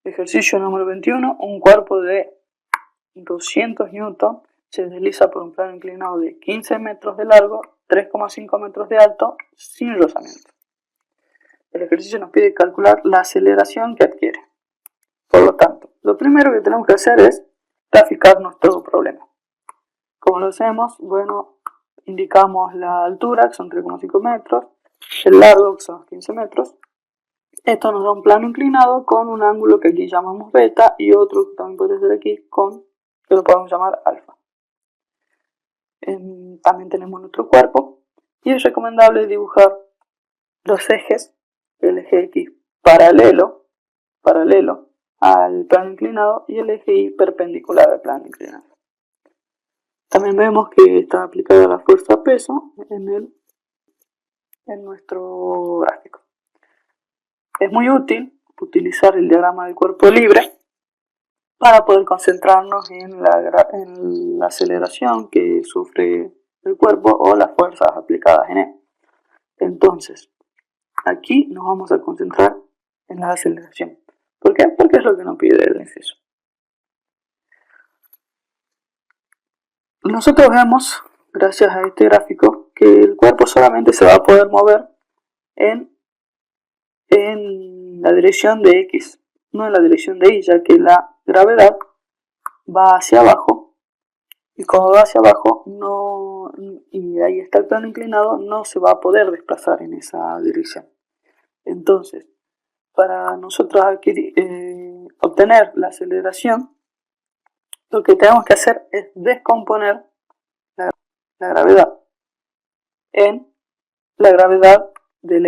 Ejercicio número 21. Un cuerpo de 200 newton se desliza por un plano inclinado de 15 metros de largo, 3,5 metros de alto, sin rozamiento. El ejercicio nos pide calcular la aceleración que adquiere. Por lo tanto, lo primero que tenemos que hacer es graficar nuestro problema. ¿Cómo lo hacemos? Bueno, indicamos la altura, que son 3,5 metros, el largo, que son 15 metros. Esto nos da un plano inclinado con un ángulo que aquí llamamos beta y otro que también podría ser aquí que lo podemos llamar alfa. También tenemos nuestro cuerpo y es recomendable dibujar los ejes, el eje X paralelo al plano inclinado y el eje Y perpendicular al plano inclinado. También vemos que está aplicada la fuerza peso en nuestro gráfico. Es muy útil utilizar el diagrama del cuerpo libre para poder concentrarnos en la aceleración que sufre el cuerpo o las fuerzas aplicadas en él. Entonces, aquí nos vamos a concentrar en la aceleración. ¿Por qué? Porque es lo que nos pide el ejercicio. Nosotros vemos, gracias a este gráfico, que el cuerpo solamente se va a poder mover en la dirección de X, no en la dirección de Y, ya que la gravedad va hacia abajo y como va hacia abajo y ahí está el plano inclinado, no se va a poder desplazar en esa dirección. Entonces, para nosotros obtener la aceleración, lo que tenemos que hacer es descomponer la gravedad en la gravedad de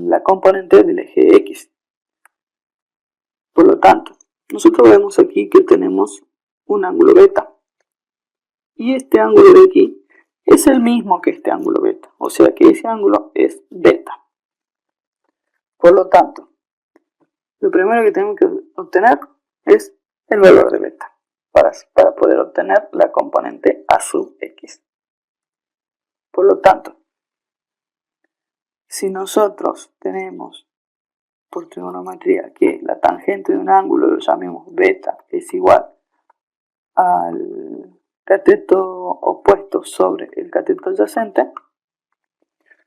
la componente del eje X. Por lo tanto, nosotros vemos aquí que tenemos un ángulo beta. Y este ángulo de aquí es el mismo que este ángulo beta. O sea que ese ángulo es beta. Por lo tanto, lo primero que tenemos que obtener es el valor de beta. Para poder obtener la componente A sub X. Por lo tanto, si nosotros tenemos por trigonometría que la tangente de un ángulo, lo llamemos beta, es igual al cateto opuesto sobre el cateto adyacente,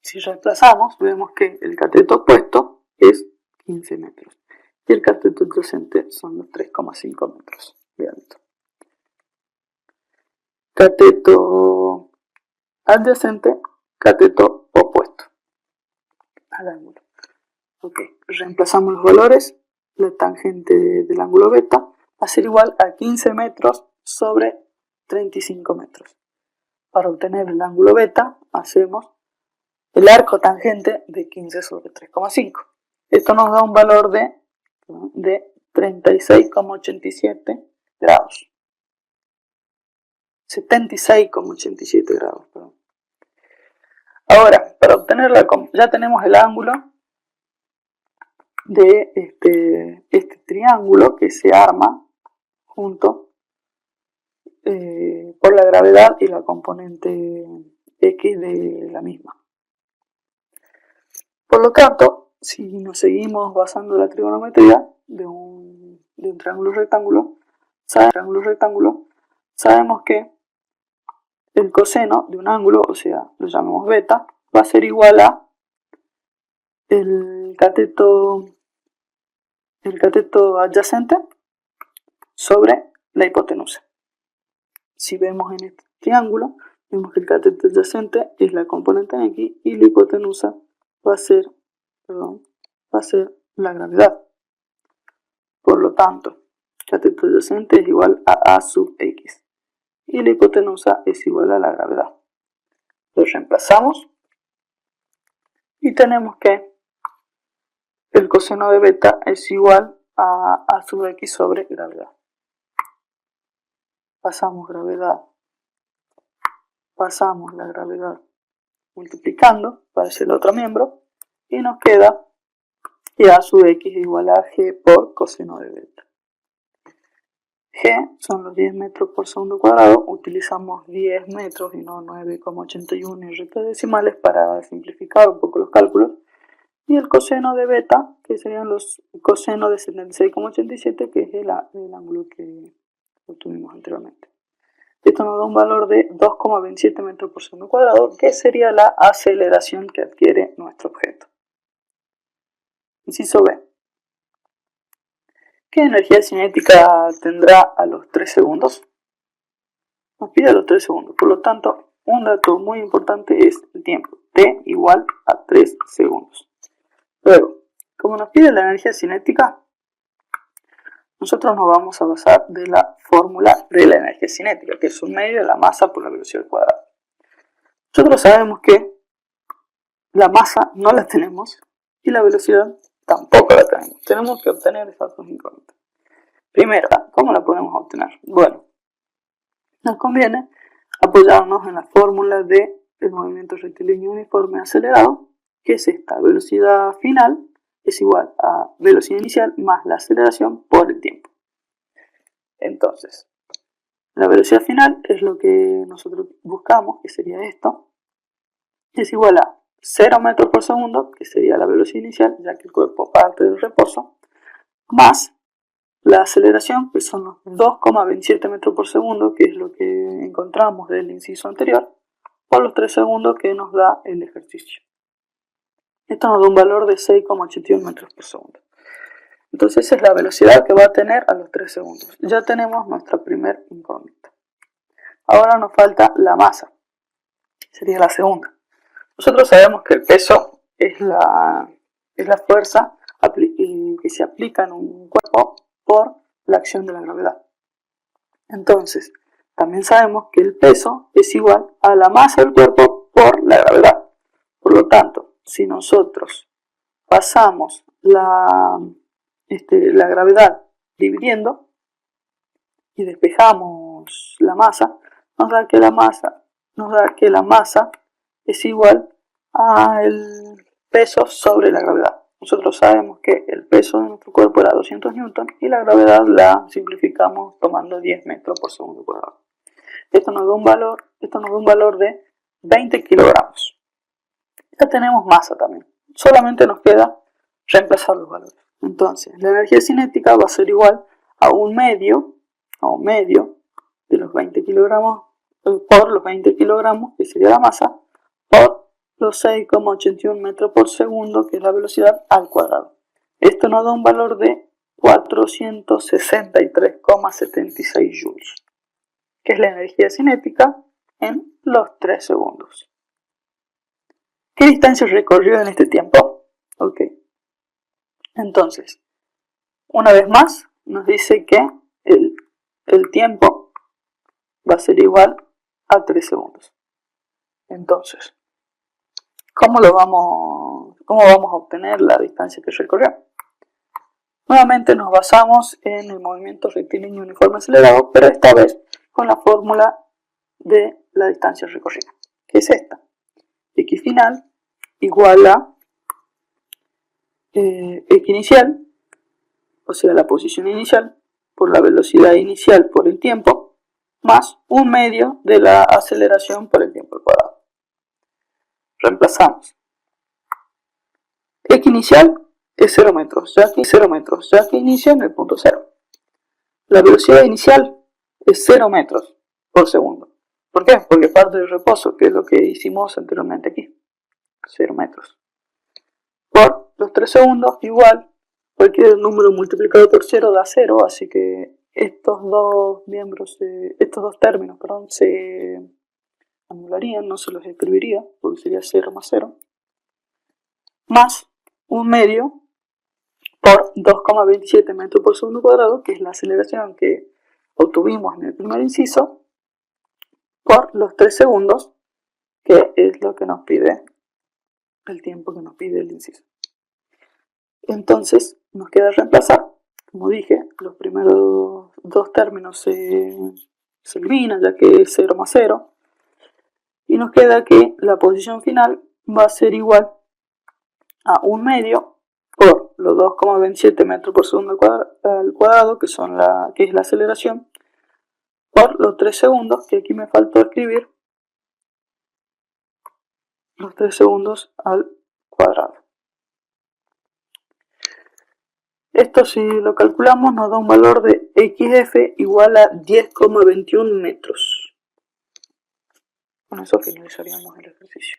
si reemplazamos, vemos que el cateto opuesto es 15 metros y el cateto adyacente son los 3,5 metros de alto. Cateto adyacente, cateto opuesto al ángulo. Ok, reemplazamos los valores. La tangente del ángulo beta va a ser igual a 15 metros sobre 35 metros. Para obtener el ángulo beta, hacemos el arco tangente de 15 sobre 3,5. Esto nos da un valor de 36,87 grados. 76,87 grados, perdón. Ahora, para obtenerla, ya tenemos el ángulo de este triángulo que se arma junto por la gravedad y la componente X de la misma. Por lo tanto, si nos seguimos basando en la trigonometría de un triángulo rectángulo, sabemos que el coseno de un ángulo, o sea, lo llamamos beta, va a ser igual a el cateto adyacente sobre la hipotenusa. Si vemos en este triángulo, vemos que el cateto adyacente es la componente en X y la hipotenusa va a ser la gravedad. Por lo tanto, cateto adyacente es igual a A sub X y la hipotenusa es igual a la gravedad. Lo reemplazamos y tenemos que el coseno de beta es igual a A sub X sobre gravedad. Pasamos la gravedad multiplicando para hacer el otro miembro y nos queda que A sub X es igual a G por coseno de beta. G son los 10 metros por segundo cuadrado, utilizamos 10 metros y no 9,81 y restas decimales para simplificar un poco los cálculos. Y el coseno de beta, que serían los cosenos de 76,87, que es el ángulo que obtuvimos anteriormente. Esto nos da un valor de 2,27 metros por segundo cuadrado, que sería la aceleración que adquiere nuestro objeto. Inciso B. ¿Qué energía cinética tendrá a los 3 segundos? Nos pide a los 3 segundos, por lo tanto, un dato muy importante es el tiempo, t igual a 3 segundos. Luego, como nos pide la energía cinética, nosotros nos vamos a basar de la fórmula de la energía cinética, que es un medio de la masa por la velocidad al cuadrado. Nosotros sabemos que la masa no la tenemos y la velocidad tampoco la tenemos. Tenemos que obtener esas dos incógnitas. Primero, ¿cómo la podemos obtener? Bueno, nos conviene apoyarnos en la fórmula del movimiento rectilíneo uniforme acelerado, que es esta: velocidad final es igual a velocidad inicial más la aceleración por el tiempo. Entonces, la velocidad final es lo que nosotros buscamos, que sería esto, es igual a 0 metros por segundo, que sería la velocidad inicial, ya que el cuerpo parte del reposo, más la aceleración, que son los 2,27 metros por segundo, que es lo que encontramos del inciso anterior, por los 3 segundos que nos da el ejercicio. Esto nos da un valor de 6,81 metros por segundo. Entonces esa es la velocidad que va a tener a los 3 segundos. Ya tenemos nuestra primera incógnita. Ahora nos falta la masa, sería la segunda. Nosotros sabemos que el peso es la fuerza que se aplica en un cuerpo por la acción de la gravedad. Entonces, también sabemos que el peso es igual a la masa del cuerpo por la gravedad. Por lo tanto, si nosotros pasamos la gravedad dividiendo y despejamos la masa, nos da que la masa es igual al peso sobre la gravedad. Nosotros sabemos que el peso de nuestro cuerpo era 200 newton y la gravedad la simplificamos tomando 10 metros por segundo cuadrado. Esto nos da un valor de 20 kilogramos. Ya tenemos masa también. Solamente nos queda reemplazar los valores. Entonces, la energía cinética va a ser igual a un medio de los 20 kilogramos por los 20 kilogramos, que sería la masa, por los 6,81 metros por segundo, que es la velocidad al cuadrado. Esto nos da un valor de 463,76 joules, que es la energía cinética en los 3 segundos. ¿Qué distancia recorrió en este tiempo? Ok. Entonces, una vez más, nos dice que el tiempo va a ser igual a 3 segundos. Entonces, ¿cómo vamos a obtener la distancia que recorrió? Nuevamente nos basamos en el movimiento rectilíneo uniforme acelerado, pero esta vez con la fórmula de la distancia recorrida, que es esta: x final igual a x inicial, o sea, la posición inicial, por la velocidad inicial por el tiempo, más un medio de la aceleración por el tiempo al cuadrado. Reemplazamos. X inicial es 0 metros, ya que inicia en el punto 0. La velocidad inicial es 0 metros por segundo. ¿Por qué? Porque parte del reposo, que es lo que hicimos anteriormente aquí. 0 metros. Por los 3 segundos, igual, cualquier número multiplicado por 0 da 0, así que estos dos términos, se anularían, no se los escribiría, porque sería 0 más 0, más un medio por 2,27 metros por segundo cuadrado, que es la aceleración que obtuvimos en el primer inciso, por los 3 segundos, que es lo que nos pide el tiempo que nos pide el inciso. Entonces nos queda reemplazar, como dije, los primeros dos términos se eliminan, ya que es 0 más 0, y nos queda que la posición final va a ser igual a un medio por los 2,27 metros por segundo al cuadrado, que es la aceleración, por los 3 segundos, que aquí me faltó escribir, los 3 segundos al cuadrado. Esto, si lo calculamos, nos da un valor de XF igual a 10,21 metros. Con eso finalizaríamos el ejercicio.